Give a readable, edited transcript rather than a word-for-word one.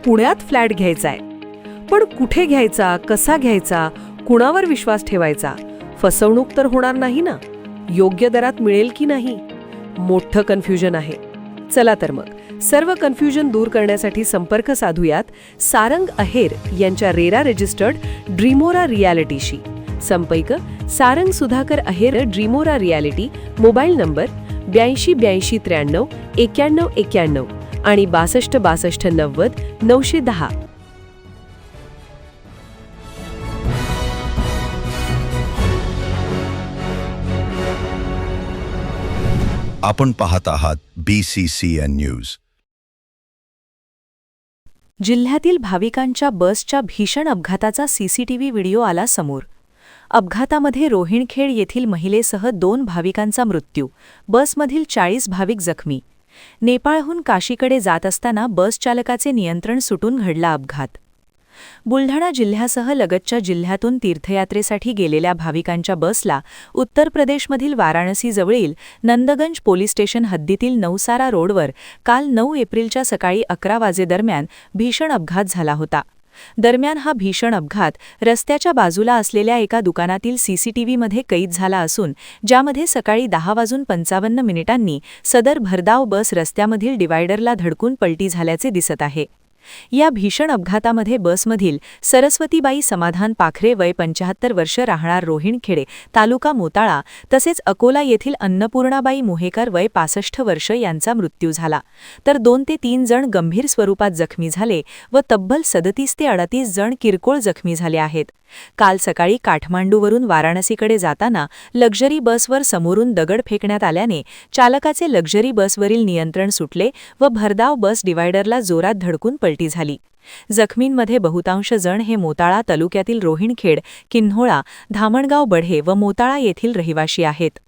पुण्यात फ्लॅट घ्यायचाय. पण कुठे घ्यायचा, कसा घ्यायचा, कुणावर विश्वास ठेवायचा? फसवणूक तर होणार नाही ना? योग्य दरात मिळेल की नाही? मोठं कन्फ्युजन आहे. चला तर मग सर्व कन्फ्युजन दूर करण्यासाठी संपर्क साधूयात सारंग अहेर यांच्या रेरा रजिस्टर्ड ड्रीमोरा रियालिटीशी. संपर्क सारंग सुधाकर अहेर, ड्रीमोरा रियालिटी. मोबाईल नंबर 82 83 93 91 आणि 62 62 90 910. आपण पाहत आहात BCCN न्यूज. जिल्ह्यातील भाविकांच्या बसच्या भीषण अपघाताचा सीसीटीव्ही व्हिडिओ आला समोर. अपघातामध्ये रोहिणखेड येथील महिलेसह 2 भाविकांचा मृत्यू, बसमधील 40 भाविक जखमी. नेपाळहून काशीकडे जात असताना बस चालकाचे नियंत्रण सुटून घडला अपघात. बुलढाणा जिल्ह्यासह लगतच्या जिल्ह्यातून तीर्थयात्रेसाठी गेलेल्या भाविकांच्या बसला उत्तर प्रदेशमधील वाराणसीजवळील नंदगंज पोलीस स्टेशन हद्दीतील नवसारा रोडवर काल 9 एप्रिलच्या सकाळी 11 वाजेदरम्यान भीषण अपघात झाला होता. दरम्यान हा भीषण अपघात रस्त्याच्या बाजूला असलेल्या एका दुकानातील सीसीटीव्हीमध्ये कैद झाला असून ज्यामध्ये सकाळी 10:55 सदर भरधाव बस रस्त्यामधील डिवायडरला धडकून पलटी झाल्याचे दिसत आहे. या भीषण अपघातामध्ये बसमधील सरस्वतीबाई समाधान पाखरे वय 75 वर्ष राहणार रोहिणखेडे तालुका मोताळा तसेच अकोला येथील अन्नपूर्णाबाई मोहेकर वय 65 वर्ष यांचा मृत्यू झाला, तर 2 ते 3 जण गंभीर स्वरूपात जखमी झाले व तब्बल 37 ते 38 जण किरकोळ जखमी झाले आहेत. काल सकाळी काठमांडूवरून वाराणसीकडे जाताना लक्झरी बसवर समोरून दगड फेकण्यात आल्याने चालकाचे लक्झरी बसवरील नियंत्रण सुटले व भरधाव बस डिवायडरला जोरात धडकून पलटी झाली. जखमींमध्ये बहुतांश जण हे मोताळा तालुक्यातील रोहिणखेड, किन्होळा, धामणगाव बढे व मोताळा येथील रहिवाशी आहेत.